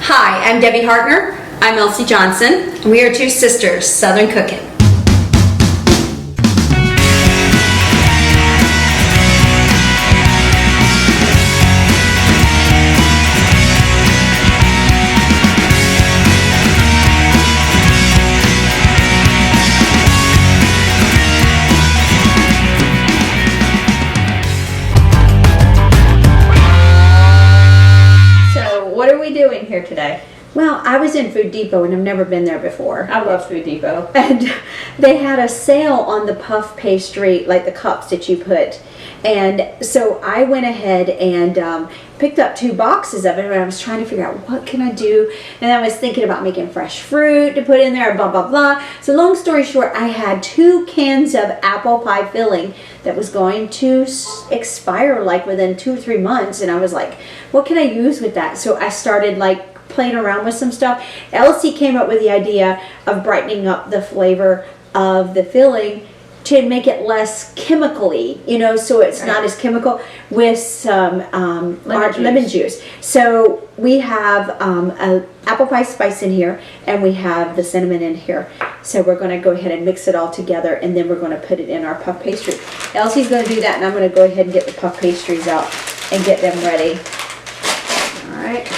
Hi, I'm Debbie Hartner. I'm Elsie Johnson. And we are two sisters, Southern Cooking. What are we doing here today? Well, I was in Food Depot and I've never been there before. I love Food Depot. And they had a sale on the puff pastry, like the cups that you put. And so I went ahead and picked up 2 boxes of it, and I was trying to figure out what can I do. And I was thinking about making fresh fruit to put in there, blah, blah, blah. So long story short, I had 2 cans of apple pie filling that was going to expire like within 2 or 3 months. And I was like, what can I use with that? So I started like playing around with some stuff. Elsie came up with the idea of brightening up the flavor of the filling to make it less chemically, you know, so it's not as chemical, with some lemon juice. So we have a apple pie spice in here, and we have the cinnamon in here. So we're going to go ahead and mix it all together, and then we're going to put it in our puff pastry. Elsie's going to do that, and I'm going to go ahead and get the puff pastries out and get them ready. All right.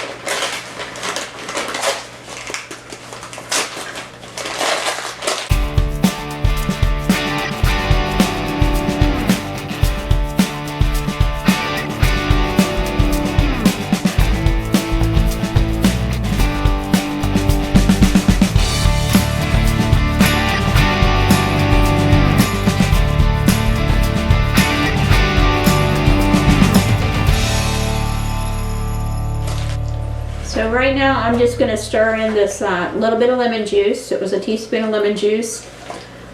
So right now I'm just going to stir in this little bit of lemon juice. It was a teaspoon of lemon juice,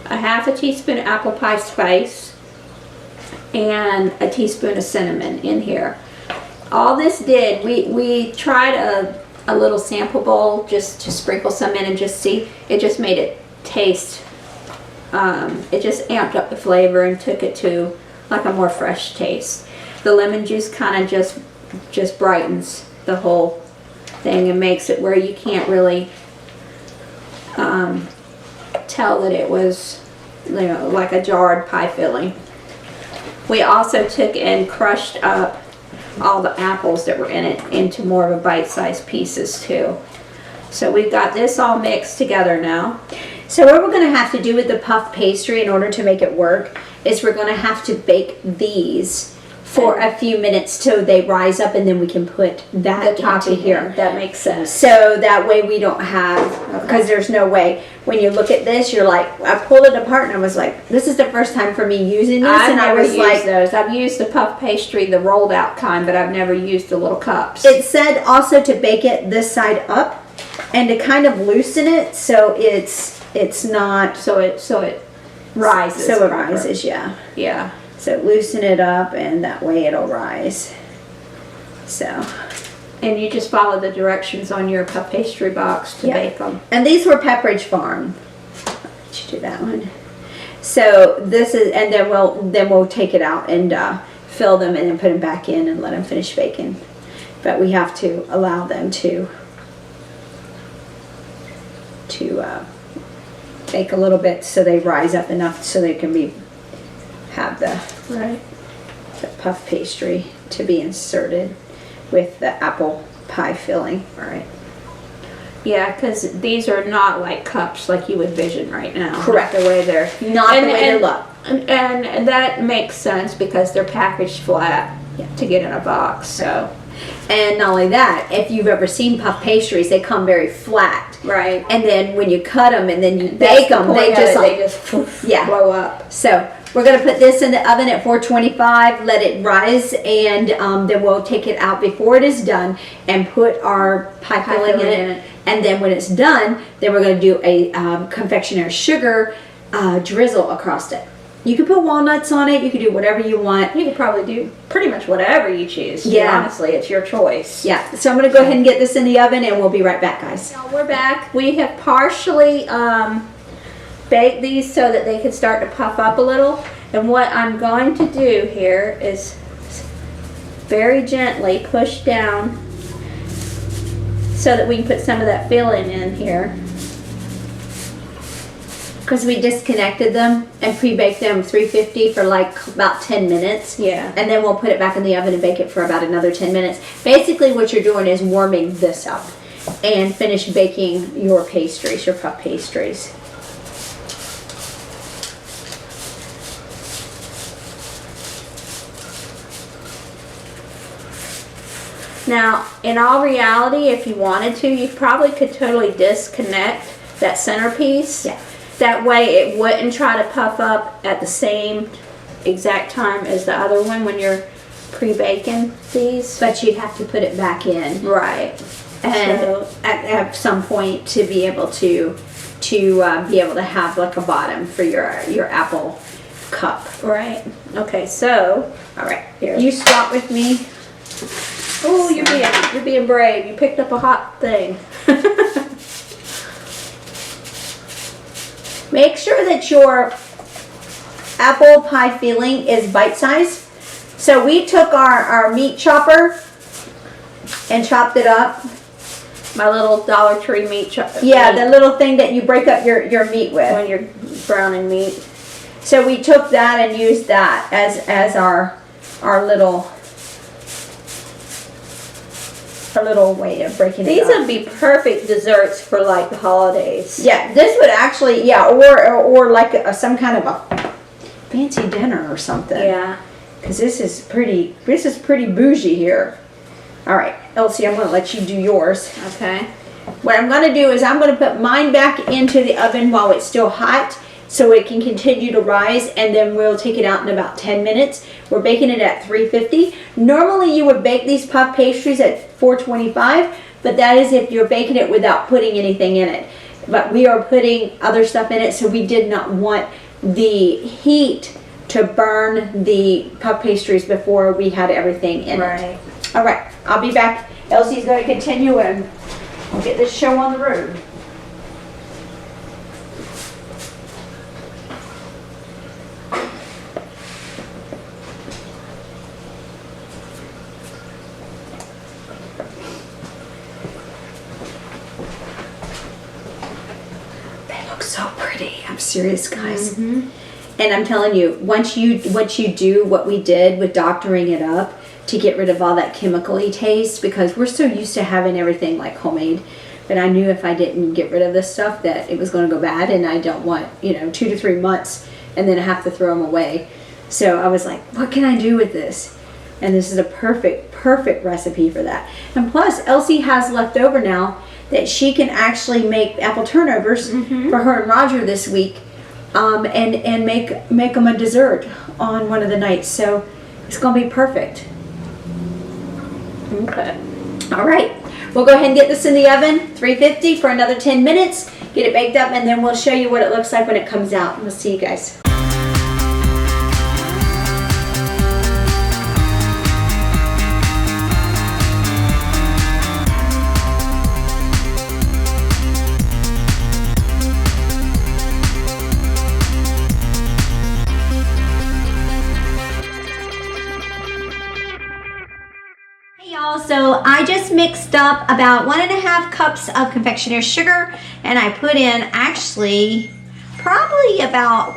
a half a teaspoon of apple pie spice, and a teaspoon of cinnamon in here. All this did, we tried a little sample bowl just to sprinkle some in and just see. It just made it taste, it just amped up the flavor and took it to like a more fresh taste. The lemon juice kind of just brightens the whole thing and makes it where you can't really tell that it was, you know, like a jarred pie filling. We also took and crushed up all the apples that were in it into more of a bite-sized pieces too. So we've got this all mixed together now. So what we're going to have to do with the puff pastry in order to make it work is we're going to have to bake these for a few minutes so they rise up, and then we can put that top of here. That makes sense. So that way we don't have, because there's no way, when you look at this, you're like, I pulled it apart and I was like, this is the first time for me using this. I've and never I was used like, those. I've used the puff pastry, the rolled out kind, but I've never used the little cups. It said also to bake it this side up and to kind of loosen it so it's not. So it rises. So it proper. rises, yeah. Yeah. So loosen it up, and that way it'll rise. So. And you just follow the directions on your puff pastry box to bake them. And these were Pepperidge Farm. Let you do that one. So this is, and then we'll take it out and fill them and then put them back in and let them finish baking. But we have to allow them to bake a little bit so they rise up enough so they can have the puff pastry to be inserted with the apple pie filling. All right. Yeah, because these are not like cups like you would vision right now. Correct. Not the way they're not the way they look. And that makes sense because they're packaged flat to get in a box. So. And not only that, if you've ever seen puff pastries, they come very flat. Right. And then when you cut them and then you bake them, they just blow up. So we're going to put this in the oven at 425, let it rise, and then we'll take it out before it is done and put our pie filling in it. And then when it's done, then we're going to do a confectioner's sugar drizzle across it. You can put walnuts on it. You can do whatever you want. You can probably do pretty much whatever you choose. Yeah. Honestly, it's your choice. Yeah. So I'm going to go ahead and get this in the oven, and we'll be right back, guys. Now we're back. We have partially baked these so that they can start to puff up a little. And what I'm going to do here is very gently push down so that we can put some of that filling in here. Because we disconnected them and pre-baked them 350 for like about 10 minutes. Yeah. And then we'll put it back in the oven and bake it for about another 10 minutes. Basically what you're doing is warming this up and finish baking your pastries, your puff pastries. Now, in all reality, if you wanted to, you probably could totally disconnect that centerpiece. Yeah. That way it wouldn't try to puff up at the same exact time as the other one when you're pre-baking these. But you'd have to put it back in. Right. And So- at some point to be able to be able to have like a bottom for your apple cup. Right. Okay, so, All right, here. you swap with me. Oh, you're being brave. You picked up a hot thing. Make sure that your apple pie filling is bite-sized. So we took our meat chopper and chopped it up. My little Dollar Tree meat chopper. Yeah, the little thing that you break up your meat with. when you're browning meat. So we took that and used that as our little way of breaking These it up. would be perfect desserts for like the holidays. Yeah, this would actually, yeah, or like some kind of a fancy dinner or something. Yeah. Because this is pretty bougie here. All right, Elsie, I'm going to let you do yours. Okay. What I'm going to do is I'm going to put mine back into the oven while it's still hot so it can continue to rise, and then we'll take it out in about 10 minutes. We're baking it at 350. Normally you would bake these puff pastries at 425, but that is if you're baking it without putting anything in it. But we are putting other stuff in it, so we did not want the heat to burn the puff pastries before we had everything in it. Right. All right, I'll be back. Elsie's going to continue and we'll get this show on the road. They look so pretty. I'm serious, guys. And I'm telling you, once you do what we did with doctoring it up to get rid of all that chemical-y taste, because we're so used to having everything like homemade, that I knew if I didn't get rid of this stuff that it was going to go bad, and I don't want, 2 to 3 months and then I have to throw them away. So I was like, what can I do with this? And this is a perfect recipe for that. And plus, Elsie has left over now that she can actually make apple turnovers for her and Roger this week, and make them a dessert on one of the nights. So it's gonna be perfect. Okay. All right, we'll go ahead and get this in the oven, 350 for another 10 minutes. Get it baked up, and then we'll show you what it looks like when it comes out. We'll see you guys. So I just mixed up about 1.5 cups of confectioner's sugar, and I put in actually probably about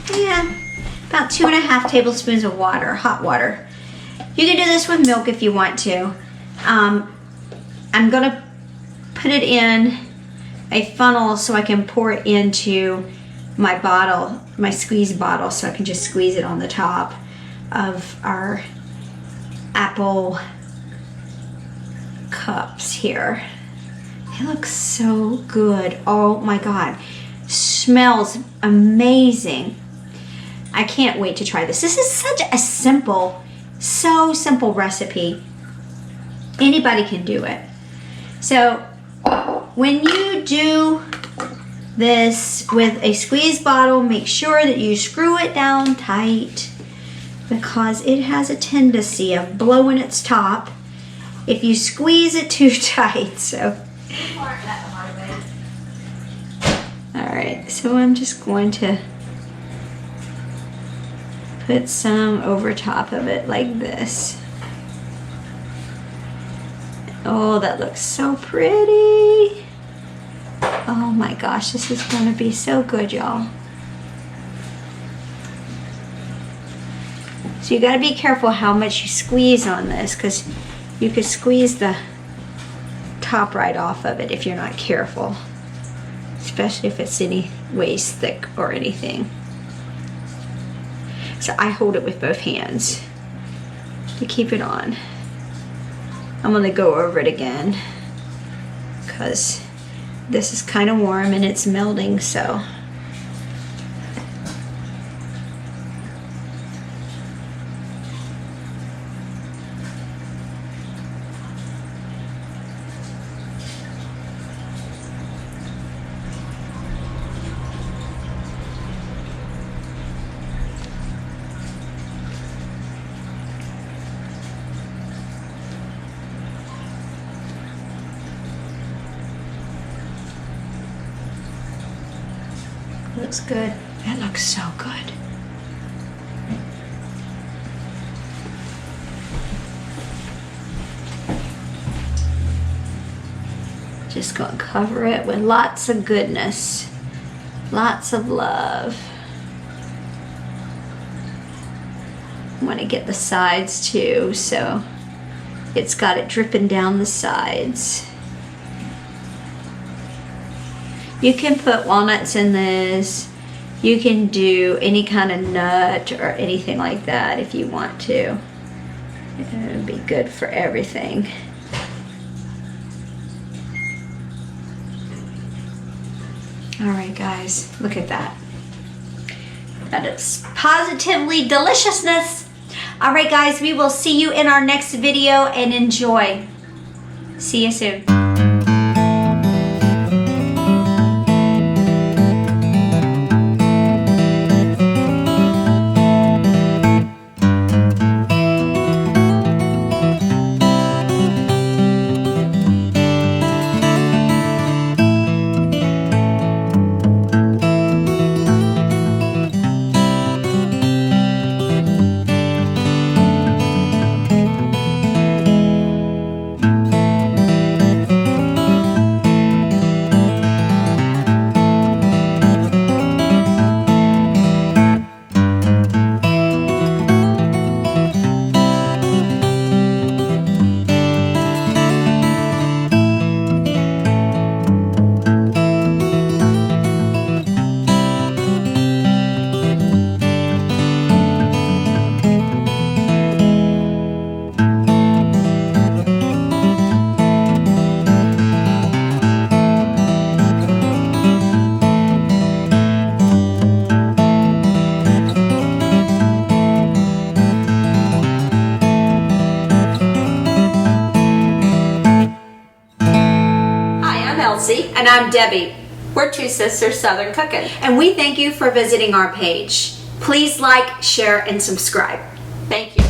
2.5 tablespoons of water, hot water. You can do this with milk if you want to. I'm gonna put it in a funnel so I can pour it into my bottle, my squeeze bottle, so I can just squeeze it on the top of our apple cups here. They look so good. Oh my God. Smells amazing. I can't wait to try this. This is such a so simple recipe. Anybody can do it. So when you do this with a squeeze bottle, make sure that you screw it down tight, because it has a tendency of blowing its top if you squeeze it too tight. So alright, so I'm just going to put some over top of it like this. Oh, that looks so pretty. Oh my gosh, this is gonna be so good, y'all. So you gotta be careful how much you squeeze on this, because you could squeeze the top right off of it if you're not careful. Especially if it's any ways thick or anything. So I hold it with both hands to keep it on. I'm gonna go over it again because this is kind of warm and it's melting, so. Looks good. That looks so good. Just gonna cover it with lots of goodness. Lots of love. I want to get the sides too, so it's got it dripping down the sides. You can put walnuts in this. You can do any kind of nut or anything like that if you want to. It would be good for everything. All right, guys, look at that. That is positively deliciousness. All right, guys, we will see you in our next video, and enjoy. See you soon. And I'm Debbie. We're Two Sisters Southern Cooking. And we thank you for visiting our page. Please like, share, and subscribe. Thank you.